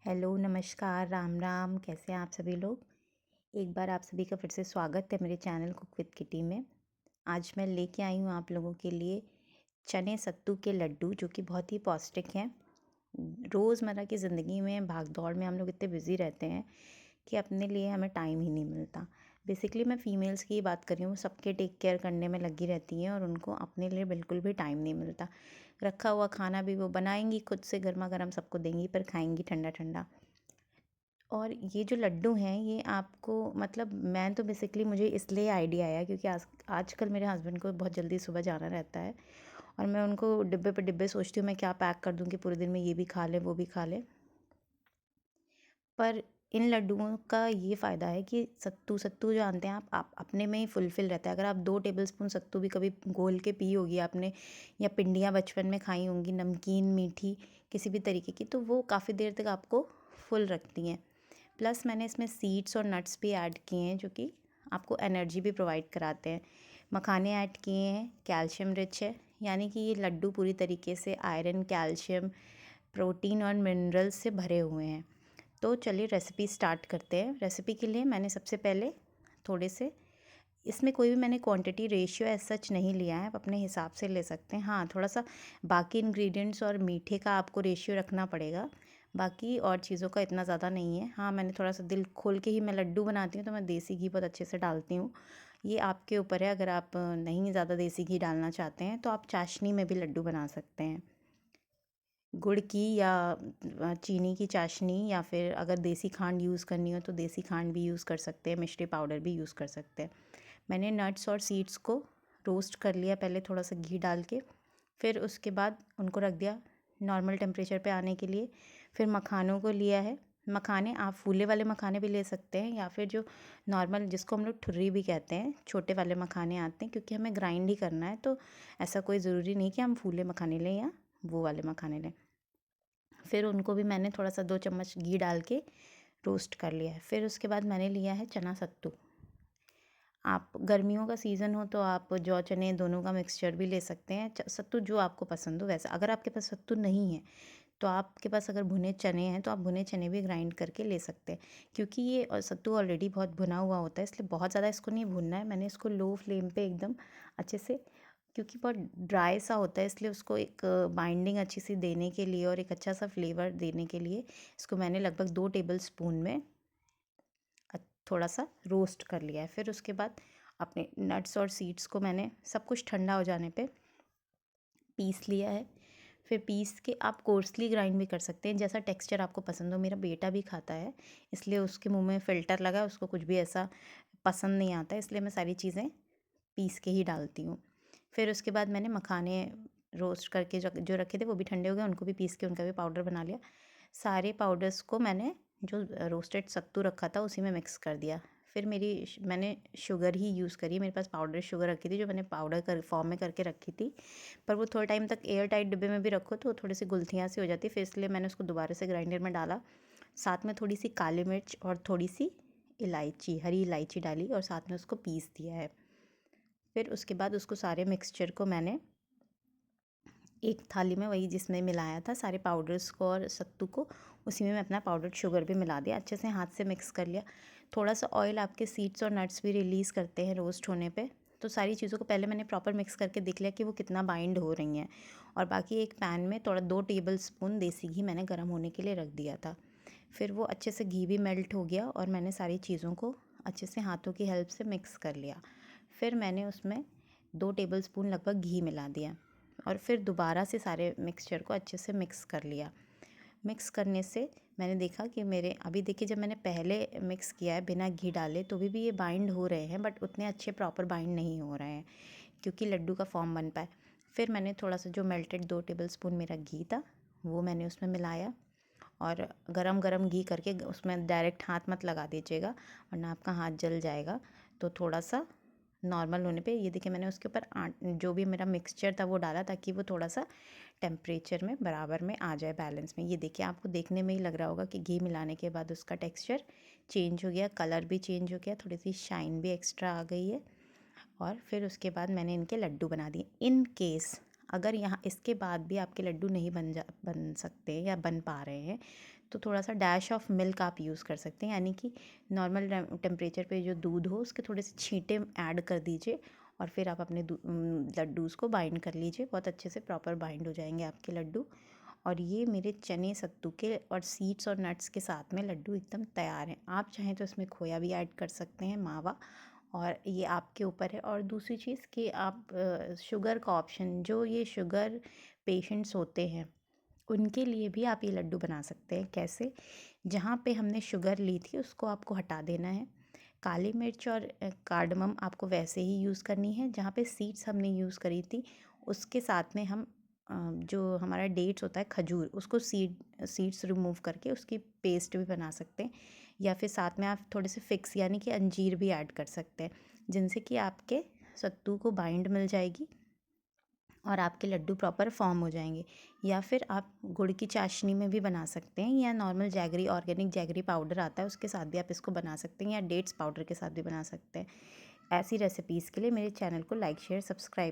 Hello, नमस्कार, राम राम, कैसे हैं आप सभी लोग? एक बार आप सभी का फिर से स्वागत है मेरे चैनल कुक विद किटी में। आज मैं लेके आई हूँ आप लोगों के लिए चने सत्तू के लड्डू, जो कि बहुत ही पौष्टिक हैं। रोज़मर्रा की ज़िंदगी में भाग-दौड़ में हम लोग इतने बिज़ी रहते हैं कि अपने लिए हमें टाइम ही नहीं मिलता। बेसिकली मैं फ़ीमेल्स की ही बात कर रही हूँ, सबके टेक केयर करने में लगी रहती हैं और उनको अपने लिए बिल्कुल भी टाइम नहीं मिलता। रखा हुआ खाना भी वो बनाएँगी खुद से गरमा-गरम सबको देंगी, पर खाएँगी ठंडा-ठंडा। और ये जो लड्डू हैं ये आपको मतलब मैं तो बेसिकली मुझे इसलिए आइडिया आया क्योंकि आजकल मेरे हस्बैंड को बहुत जल्दी सुबह जाना रहता है और मैं उनको डिब्बे पे डिब्बे सोचती हूँ मैं क्या पैक कर दूँ कि पूरे दिन में ये भी खा लें वो भी खा लें। पर इन लड्डुओं का ये फ़ायदा है कि सत्तू सत्तू जानते हैं आप अपने में ही फुलफ़िल रहता है। अगर आप 2 टेबलस्पून सत्तू भी कभी घोल के पी होगी आपने या पिंडियाँ बचपन में खाई होंगी नमकीन, मीठी किसी भी तरीके की, तो वो काफ़ी देर तक आपको फुल रखती हैं। प्लस मैंने इसमें सीड्स और नट्स भी ऐड किए हैं जो कि आपको एनर्जी भी प्रोवाइड कराते हैं। मखाने ऐड किए हैं, कैल्शियम रिच है, यानी कि ये लड्डू पूरी तरीके से आयरन, कैल्शियम, प्रोटीन और मिनरल्स से भरे हुए हैं। तो चलिए रेसिपी स्टार्ट करते हैं। रेसिपी के लिए मैंने सबसे पहले थोड़े से, इसमें कोई भी मैंने क्वांटिटी रेशियो एज सच नहीं लिया है, आप अपने हिसाब से ले सकते हैं। हाँ, थोड़ा सा बाकी इंग्रेडिएंट्स और मीठे का आपको रेशियो रखना पड़ेगा, बाकी और चीज़ों का इतना ज़्यादा नहीं है। हाँ, मैंने थोड़ा सा दिल खोल के ही मैं लड्डू बनाती हूँ तो मैं देसी घी बहुत अच्छे से डालती हूँ। ये आपके ऊपर है, अगर आप नहीं ज़्यादा देसी घी डालना चाहते हैं तो आप चाशनी में भी लड्डू बना सकते हैं। गुड़ की या चीनी की चाशनी, या फिर अगर देसी खांड यूज़ करनी हो तो देसी खांड भी यूज़ कर सकते हैं, मिश्री पाउडर भी यूज़ कर सकते हैं। मैंने नट्स और सीड्स को रोस्ट कर लिया पहले थोड़ा सा घी डाल के, फिर उसके बाद उनको रख दिया नॉर्मल टेम्परेचर पे आने के लिए। फिर मखानों को लिया है। मखाने आप फूले वाले मखाने भी ले सकते हैं या फिर जो नॉर्मल जिसको हम लोग ठुर्री भी कहते हैं, छोटे वाले मखाने आते हैं, क्योंकि हमें ग्राइंड ही करना है तो ऐसा कोई ज़रूरी नहीं कि हम फूले मखाने लें या वो वाले मखाने लें। फिर उनको भी मैंने थोड़ा सा 2 चम्मच घी डाल के रोस्ट कर लिया है। फिर उसके बाद मैंने लिया है चना सत्तू। आप गर्मियों का सीज़न हो तो आप जौ चने दोनों का मिक्सचर भी ले सकते हैं, सत्तू जो आपको पसंद हो वैसा। अगर आपके पास सत्तू नहीं है तो आपके पास अगर भुने चने हैं तो आप भुने चने भी ग्राइंड करके ले सकते हैं, क्योंकि ये सत्तू ऑलरेडी बहुत भुना हुआ होता है, इसलिए बहुत ज़्यादा इसको नहीं भूनना है। मैंने इसको लो फ्लेम पे एकदम अच्छे से, क्योंकि बहुत ड्राई सा होता है इसलिए उसको एक बाइंडिंग अच्छी सी देने के लिए और एक अच्छा सा फ्लेवर देने के लिए इसको मैंने लगभग 2 टेबल स्पून में थोड़ा सा रोस्ट कर लिया है। फिर उसके बाद अपने नट्स और सीड्स को मैंने सब कुछ ठंडा हो जाने पे पीस लिया है। फिर पीस के आप कोर्सली ग्राइंड भी कर सकते हैं, जैसा टेक्सचर आपको पसंद हो। मेरा बेटा भी खाता है इसलिए उसके मुंह में फ़िल्टर लगा है, उसको कुछ भी ऐसा पसंद नहीं आता, इसलिए मैं सारी चीज़ें पीस के ही डालती हूँ। फिर उसके बाद मैंने मखाने रोस्ट करके जो जो रखे थे वो भी ठंडे हो गए, उनको भी पीस के उनका भी पाउडर बना लिया। सारे पाउडर्स को मैंने जो रोस्टेड सत्तू रखा था उसी में मिक्स कर दिया। फिर मैंने शुगर ही यूज़ करी, मेरे पास पाउडर शुगर रखी थी जो मैंने पाउडर कर फॉर्म में करके रखी थी, पर वो थोड़े टाइम तक एयर टाइट डिब्बे में भी रखो तो थोड़ी सी गुलथियाँ सी हो जाती, फिर इसलिए मैंने उसको दोबारा से ग्राइंडर में डाला। साथ में थोड़ी सी काली मिर्च और थोड़ी सी इलायची, हरी इलायची डाली और साथ में उसको पीस दिया है। फिर उसके बाद उसको सारे मिक्सचर को मैंने एक थाली में, वही जिसमें मिलाया था सारे पाउडर्स को और सत्तू को, उसी में मैं अपना पाउडर्ड शुगर भी मिला दिया, अच्छे से हाथ से मिक्स कर लिया। थोड़ा सा ऑयल आपके सीड्स और नट्स भी रिलीज़ करते हैं रोस्ट होने पे, तो सारी चीज़ों को पहले मैंने प्रॉपर मिक्स करके देख लिया कि वो कितना बाइंड हो रही हैं। और बाकी एक पैन में थोड़ा 2 टेबल स्पून देसी घी मैंने गर्म होने के लिए रख दिया था। फिर वो अच्छे से घी भी मेल्ट हो गया और मैंने सारी चीज़ों को अच्छे से हाथों की हेल्प से मिक्स कर लिया। फिर मैंने उसमें 2 टेबल स्पून लगभग घी मिला दिया और फिर दोबारा से सारे मिक्सचर को अच्छे से मिक्स कर लिया। मिक्स करने से मैंने देखा कि मेरे, अभी देखिए जब मैंने पहले मिक्स किया है बिना घी डाले तो भी ये बाइंड हो रहे हैं, बट उतने अच्छे प्रॉपर बाइंड नहीं हो रहे हैं क्योंकि लड्डू का फॉर्म बन पाए। फिर मैंने थोड़ा सा जो मेल्टेड 2 टेबल स्पून मेरा घी था वो मैंने उसमें मिलाया और गरम गरम घी करके उसमें डायरेक्ट हाथ मत लगा दीजिएगा वरना आपका हाथ जल जाएगा। तो थोड़ा सा नॉर्मल होने पे ये देखिए मैंने उसके ऊपर जो भी मेरा मिक्सचर था वो डाला ताकि वो थोड़ा सा टेम्परेचर में बराबर में आ जाए, बैलेंस में। ये देखिए आपको देखने में ही लग रहा होगा कि घी मिलाने के बाद उसका टेक्सचर चेंज हो गया, कलर भी चेंज हो गया, थोड़ी सी शाइन भी एक्स्ट्रा आ गई है। और फिर उसके बाद मैंने इनके लड्डू बना दिए। इन केस अगर यहाँ इसके बाद भी आपके लड्डू नहीं बन सकते या बन पा रहे हैं तो थोड़ा सा डैश ऑफ मिल्क आप यूज़ कर सकते हैं, यानी कि नॉर्मल टेम्परेचर पे जो दूध हो उसके थोड़े से छींटे ऐड कर दीजिए और फिर आप अपने लड्डूज़ को बाइंड कर लीजिए। बहुत अच्छे से प्रॉपर बाइंड हो जाएंगे आपके लड्डू। और ये मेरे चने सत्तू के और सीड्स और नट्स के साथ में लड्डू एकदम तैयार हैं। आप चाहें तो इसमें खोया भी ऐड कर सकते हैं, मावा, और ये आपके ऊपर है। और दूसरी चीज़ कि आप शुगर का ऑप्शन, जो ये शुगर पेशेंट्स होते हैं उनके लिए भी आप ये लड्डू बना सकते हैं। कैसे? जहाँ पे हमने शुगर ली थी उसको आपको हटा देना है। काली मिर्च और कार्डमम आपको वैसे ही यूज़ करनी है। जहाँ पे सीड्स हमने यूज़ करी थी उसके साथ में हम जो हमारा डेट्स होता है खजूर, उसको सीड्स रिमूव करके उसकी पेस्ट भी बना सकते हैं। या फिर साथ में आप थोड़े से फिक्स यानी कि अंजीर भी ऐड कर सकते हैं, जिनसे कि आपके सत्तू को बाइंड मिल जाएगी और आपके लड्डू प्रॉपर फॉर्म हो जाएंगे। या फिर आप गुड़ की चाशनी में भी बना सकते हैं, या normal jaggery, organic jaggery powder आता है उसके साथ भी आप इसको बना सकते हैं, या डेट्स पाउडर के साथ भी बना सकते हैं। ऐसी रेसिपीज़ के लिए मेरे चैनल को लाइक शेयर सब्सक्राइब